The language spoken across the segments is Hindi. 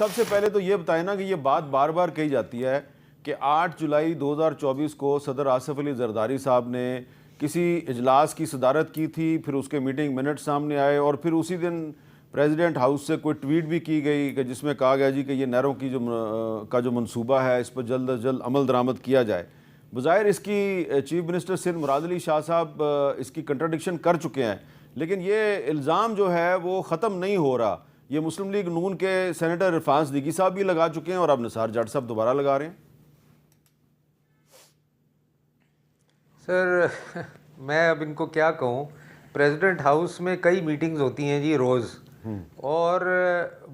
सबसे पहले तो ये बताएं ना कि ये बात बार बार कही जाती है कि 8 जुलाई 2024 को सदर आसिफ अली जरदारी साहब ने किसी इजलास की सदारत की थी, फिर उसके मीटिंग मिनट सामने आए और फिर उसी दिन प्रेसिडेंट हाउस से कोई ट्वीट भी की गई कि जिसमें कहा गया जी कि ये नहरों की जो मंसूबा है इस पर जल्द अज जल्द अमल दरामद किया जाए। बज़ाहिर इसकी चीफ मिनिस्टर सिंध मुराद अली शाह साहब इसकी कंट्राडिक्शन कर चुके हैं, लेकिन ये इल्ज़ाम जो है वो ख़त्म नहीं हो रहा। ये मुस्लिम लीग नून के सेनेटर इरफान सिद्दीकी साहब भी लगा चुके हैं और अब निसार जाट साहब दोबारा लगा रहे हैं। सर मैं अब इनको क्या कहूँ, प्रेसिडेंट हाउस में कई मीटिंग्स होती हैं जी रोज़, और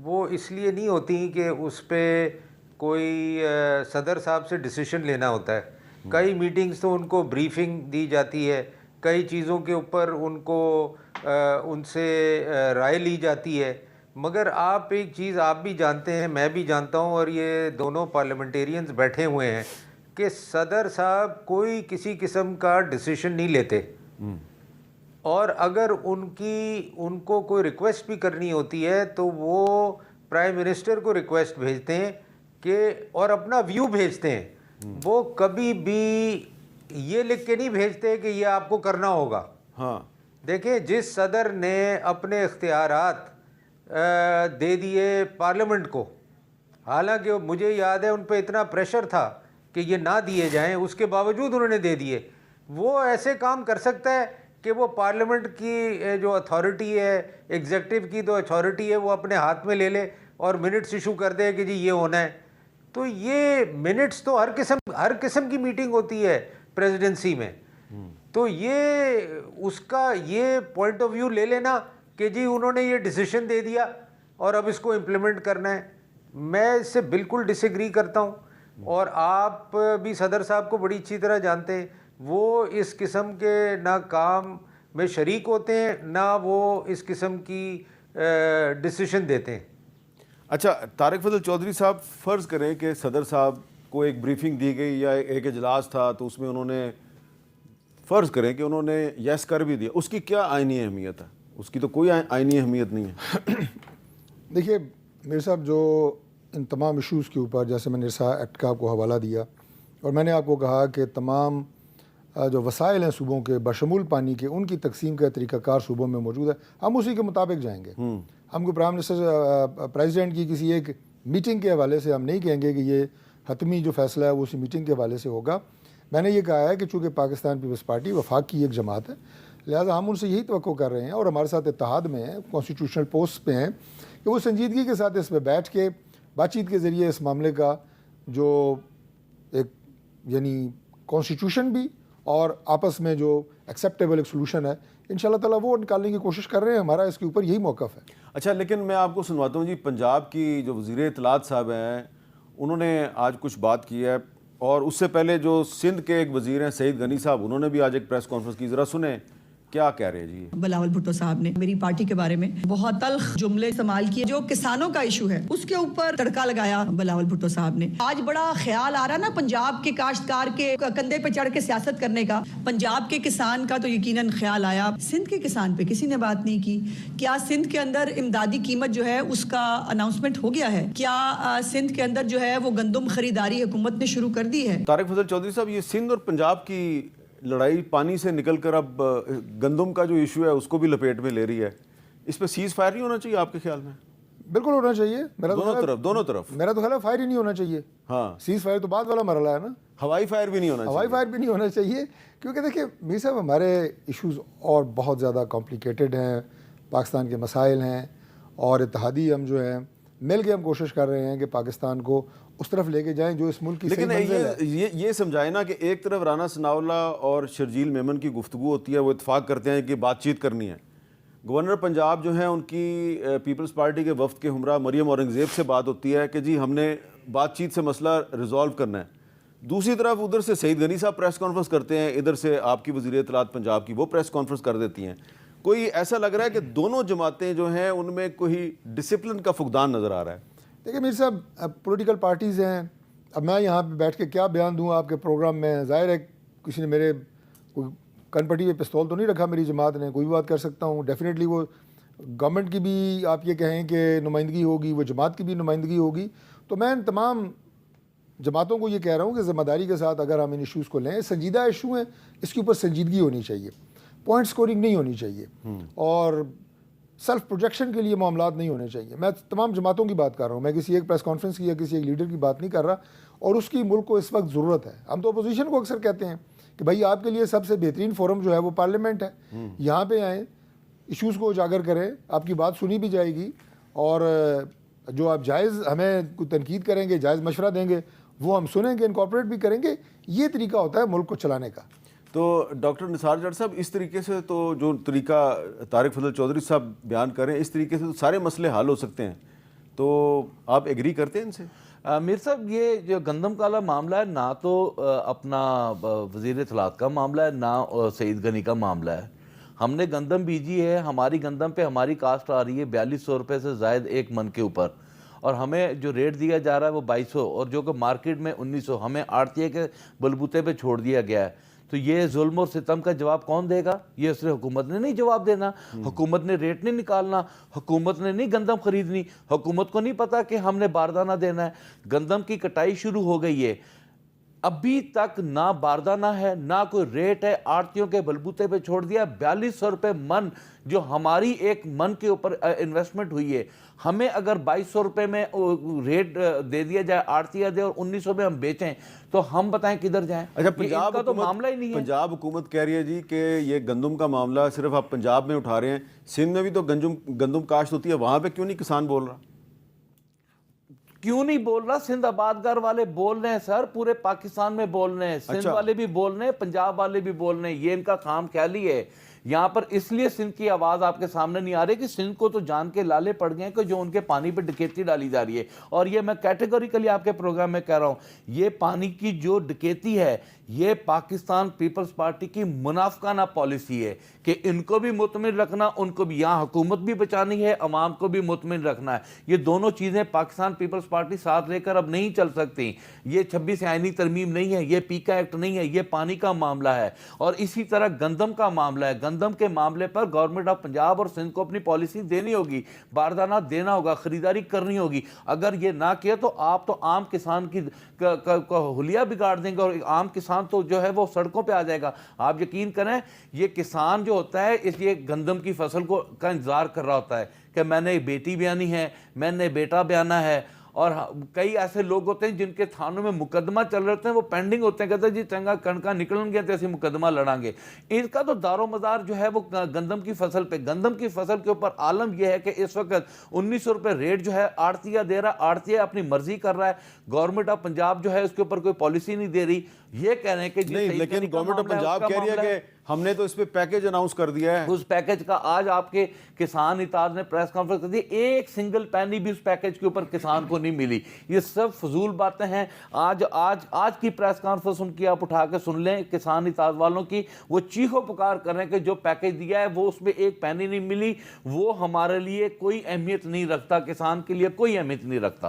वो इसलिए नहीं होती कि उस पर कोई सदर साहब से डिसीजन लेना होता है। कई मीटिंग्स तो उनको ब्रीफिंग दी जाती है, कई चीज़ों के ऊपर उनको उनसे राय ली जाती है। मगर आप एक चीज़ आप भी जानते हैं, मैं भी जानता हूँ, और ये दोनों पार्लियामेंटेरियंस बैठे हुए हैं कि सदर साहब कोई किसी किस्म का डिसीजन नहीं लेते, और अगर उनको कोई रिक्वेस्ट भी करनी होती है तो वो प्राइम मिनिस्टर को रिक्वेस्ट भेजते हैं कि, और अपना व्यू भेजते हैं। वो कभी भी ये लिख के नहीं भेजते कि ये आपको करना होगा। हाँ, देखिए, जिस सदर ने अपने इख्तियारात दे दिए पार्लियामेंट को, हालांकि मुझे याद है उन पर इतना प्रेशर था कि ये ना दिए जाएं, उसके बावजूद उन्होंने दे दिए। वो ऐसे काम कर सकता है कि वो पार्लियामेंट की जो अथॉरिटी है, एग्जीक्यूटिव की जो अथॉरिटी है, वो अपने हाथ में ले ले और मिनट्स इशू कर दे कि जी ये होना है। तो ये मिनट्स तो हर किस्म की मीटिंग होती है प्रेसिडेंसी में। तो ये उसका ये पॉइंट ऑफ व्यू ले लेना कि जी उन्होंने ये डिसीजन दे दिया और अब इसको इम्प्लीमेंट करना है, मैं इससे बिल्कुल डिसएग्री करता हूँ। और आप भी सदर साहब को बड़ी अच्छी तरह जानते हैं, वो इस किस्म के ना काम में शरीक होते हैं, ना वो इस किस्म की डिसीजन देते हैं। अच्छा तारिक फजल चौधरी साहब, फ़र्ज़ करें कि सदर साहब को एक ब्रीफिंग दी गई या एक इजलास था तो उसमें उन्होंने फ़र्ज़ करें कि उन्होंने यस कर भी दिया, उसकी क्या आइनी अहमियत है? उसकी तो कोई आइनी अहमियत नहीं है। देखिए मेरे साहब, जो इन तमाम इश्यूज़ के ऊपर, जैसे मैंने निरसा एक्ट का आपको हवाला दिया और मैंने आपको कहा कि तमाम जो वसाइल हैं सूबों के बशमूल पानी के, उनकी तकसीम का तरीक़ाकार सूबों में मौजूद है, हम उसी के मुताबिक जाएंगे। हमको प्राइम मिनिस्टर प्रेसिडेंट की किसी एक मीटिंग के हवाले से हम नहीं कहेंगे कि ये हतमी जो फैसला है वो उसी मीटिंग के हवाले से होगा। मैंने ये कहा है कि चूँकि पाकिस्तान पीपल्स पार्टी वफाक की एक जमात है, लिहाजा हम उनसे यही तवक्को कर रहे हैं और हमारे साथ इत्तेहाद में हैं, कॉन्स्टिट्यूशनल पोस्ट पे हैं, कि वो संजीदगी के साथ इस पर बैठ के बातचीत के ज़रिए इस मामले का जो एक यानी कॉन्स्टिट्यूशन भी और आपस में जो एक्सेप्टेबल एक सोल्यूशन है, इंशाल्लाह ताला वो निकालने की कोशिश कर रहे हैं। हमारा इसके ऊपर यही मौक़िफ़ है। अच्छा, लेकिन मैं आपको सुनवाता हूँ जी, पंजाब की जो वज़ीर इत्तलात साहब हैं उन्होंने आज कुछ बात की है, और उससे पहले जो सिंध के एक वज़ीर हैं सईद गनी साहब, उन्होंने भी आज एक प्रेस कॉन्फ्रेंस की। ज़रा सुने क्या कह रहे हैं जी। बिलावल भुट्टो साहब ने मेरी पार्टी के बारे में बहुत तल्ख जुमले इस्तेमाल किए। जो किसानों का इशू है उसके ऊपर तड़का लगाया बिलावल भुट्टो साहब ने। आज बड़ा ख्याल आ रहा ना पंजाब के काश्तकार के कंधे पे चढ़ के सियासत करने का, पंजाब के किसान का तो यकीनन ख्याल आया, सिंध के किसान पे किसी ने बात नहीं की। क्या सिंध के अंदर इमदादी कीमत जो है उसका अनाउंसमेंट हो गया है? क्या सिंध के अंदर जो है वो गंदम खरीदारी हुकूमत ने शुरू कर दी है? तारिक फजल चौधरी साहब, ये सिंध और पंजाब की लड़ाई पानी से निकलकर अब गंदम का जो इशू है उसको भी लपेट में ले रही है, इस पर सीज़ फायर नहीं होना चाहिए आपके ख्याल में? बिल्कुल होना चाहिए। दोनों तरफ मेरा तो ख्याल है फायर ही नहीं होना चाहिए। हाँ, सीज़ फायर तो बाद वाला मरला है ना, हवाई फायर भी नहीं होना चाहिए। हवाई फायर भी नहीं होना चाहिए, क्योंकि देखिए मीर साहब, हमारे इश्यूज़ और बहुत ज़्यादा कॉम्प्लिकेटेड हैं, पाकिस्तान के मसाइल हैं, और इत्तेहादी हम जो हैं मिल के हम कोशिश कर रहे हैं कि पाकिस्तान को उस तरफ लेके जाएं जो इस मुल्क की लेकिन सही मंजिल है। ये समझाए ना कि एक तरफ राना सनाउल्लाह और शर्जील मेमन की गुफ्तगू होती है, वो इत्तेफाक करते हैं कि बातचीत करनी है। गवर्नर पंजाब जो हैं उनकी पीपल्स पार्टी के वफ्द के हमरा मरियम औरंगज़ेब से बात होती है कि जी हमने बातचीत से मसला रिजॉल्व करना है। दूसरी तरफ उधर से सईद गनी साहब प्रेस कॉन्फ्रेंस करते हैं, इधर से आपकी वज़ीर इत्तलात पंजाब की वो प्रेस कॉन्फ्रेंस कर देती हैं। कोई ऐसा लग रहा है कि दोनों जमातें जो हैं उनमें कोई डिसिप्लिन का फुकदान नज़र आ रहा है। देखिए मीर साहब, अब पॉलिटिकल पार्टीज़ हैं, अब मैं यहाँ पे बैठ के क्या बयान दूँ आपके प्रोग्राम में? ज़ाहिर है किसी ने मेरे कोई कनपटी पे पिस्तौल तो नहीं रखा मेरी जमात ने, कोई भी बात कर सकता हूँ। डेफिनेटली वो गवर्नमेंट की भी आप ये कहें कि नुमाइंदगी होगी, वो जमात की भी नुमाइंदगी होगी। तो मैं इन तमाम जमातों को ये कह रहा हूँ कि ज़िम्मेदारी के साथ अगर हम इन इशूज़ को लें, संजीदा इशू हैं, इसके ऊपर संजीदगी होनी चाहिए, पॉइंट स्कोरिंग नहीं होनी चाहिए और सेल्फ प्रोजेक्शन के लिए मामलात नहीं होने चाहिए। मैं तमाम जमातों की बात कर रहा हूँ, मैं किसी एक प्रेस कॉन्फ्रेंस की या किसी एक लीडर की बात नहीं कर रहा, और उसकी मुल्क को इस वक्त ज़रूरत है। हम तो अपोजिशन को अक्सर कहते हैं कि भाई आपके लिए सबसे बेहतरीन फोरम जो है वो पार्लियामेंट है, यहाँ पे आएँ, इश्यूज़ को उजागर करें, आपकी बात सुनी भी जाएगी और जो आप जायज़ हमें कोई तनकीद करेंगे, जायज़ मशवरा देंगे, वो हम सुनेंगे, इनकॉर्पोरेट भी करेंगे। ये तरीका होता है मुल्क को चलाने का। तो डॉक्टर निसार जट साहब, इस तरीके से तो जो तरीका तारिक फजल चौधरी साहब बयान करें, इस तरीके से तो सारे मसले हल हो सकते हैं। तो आप एग्री करते हैं इनसे? मीर साहब, ये जो गंदम काला मामला है, ना तो अपना वज़ीर इत्तलात का मामला है, ना सईद गनी का मामला है। हमने गंदम बीजी है, हमारी गंदम पे हमारी कास्ट आ रही है 4200 रुपये से ज़ायद एक मन के ऊपर, और हमें जो रेट दिया जा रहा है वो 2200, और जो कि मार्केट में 1900 हमें आड़तिये के बलबूते पे छोड़ दिया गया है। तो ये जुल्म और सितम का जवाब कौन देगा? ये सिर्फ हुकूमत ने नहीं जवाब देना, हुकूमत ने रेट नहीं निकालना, हुकूमत ने नहीं गंदम खरीदनी, हुकूमत को नहीं पता कि हमने बारदाना देना है। गंदम की कटाई शुरू हो गई है, अभी तक ना बारदाना है, ना कोई रेट है, आड़तियों के बलबूते पे छोड़ दिया। 4200 रुपये मन जो हमारी एक मन के ऊपर इन्वेस्टमेंट हुई है, हमें अगर 2200 रुपये में रेट दे दिया जाए, आड़तिया दे, और 1900 में हम बेचें, तो हम बताएं किधर जाएं? अच्छा, पंजाब का तो मामला ही नहीं है। पंजाब हुकूमत कह रही है जी कि ये गंदम का मामला सिर्फ आप पंजाब में उठा रहे हैं, सिंध में भी तो गंदम काश्त होती है, वहाँ पे क्यों नहीं किसान बोल रहा? क्यों नहीं बोल रहा? सिंध आबादगार वाले बोल रहे हैं सर, पूरे पाकिस्तान में बोल रहे हैं, सिंध वाले भी बोल रहे हैं, पंजाब वाले भी बोल रहे हैं। ये इनका काम ख्याली है। यहाँ पर इसलिए सिंध की आवाज़ आपके सामने नहीं आ रही कि सिंध को तो जान के लाले पड़ गए कि जो उनके पानी पे डकैती डाली जा रही है। और ये मैं कैटेगोरिकली आपके प्रोग्राम में कह रहा हूँ, ये पानी की जो डकैती है, ये पाकिस्तान पीपल्स पार्टी की मुनाफकाना पॉलिसी है कि इनको भी मुतमिन रखना, उनको भी, यहाँ हुकूमत भी बचानी है, अवाम को भी मुतमिन रखना है। ये दोनों चीज़ें पाकिस्तान पीपल्स पार्टी साथ लेकर अब नहीं चल सकती। ये 26 आईनी तरमीम नहीं है, ये पीका एक्ट नहीं है, ये पानी का मामला है। और इसी तरह गंदम का मामला है। गंदम के मामले पर गवर्नमेंट ऑफ पंजाब और सिंध को अपनी पॉलिसी देनी होगी, बारदाना देना होगा, खरीदारी करनी होगी। अगर ये ना किया तो आप तो आम किसान की हुलिया बिगाड़ देंगे, और आम किसान तो जो है वो सड़कों पे आ जाएगा। आप यकीन करें, ये किसान जो होता है इसलिए गंदम की फसल को का इंतजार कर रहा होता है कि मैंने एक बेटी ब्यानी है, मैंने बेटा ब्याना है। और कई ऐसे लोग होते हैं जिनके थानों में मुकदमा चल रहे होते हैं, वो पेंडिंग होते हैं, कहते हैं जी चंगा कणका निकलन गया तो ऐसे मुकदमा लड़ांगे। इनका तो दारो मदार जो है वो गंदम की फसल पे। गंदम की फसल के ऊपर आलम यह है कि इस वक्त 1900 रुपये रेट जो है आड़तिया दे रहा है, आड़तिया अपनी मर्जी कर रहा है। गवर्नमेंट ऑफ पंजाब जो है उसके ऊपर कोई पॉलिसी नहीं दे रही। ये कह रहे हैं कि नहीं, लेकिन गवर्नमेंट ऑफ पंजाब कह रही है कि हमने तो इस पे पैकेज अनाउंस कर दिया है। उस पैकेज का आज आपके किसान इताद ने प्रेस कॉन्फ्रेंस कर दी, एक सिंगल पैनी भी उस पैकेज के ऊपर किसान को नहीं मिली। ये सब फजूल बातें हैं। आज की प्रेस कॉन्फ्रेंस उनकी आप उठा के सुन लें, किसान इताद वालों की, वो चीखो पुकार कर रहे हैं कि जो पैकेज दिया है वो उसमें एक पैनी नहीं मिली, वो हमारे लिए कोई अहमियत नहीं रखता, किसान के लिए कोई अहमियत नहीं रखता।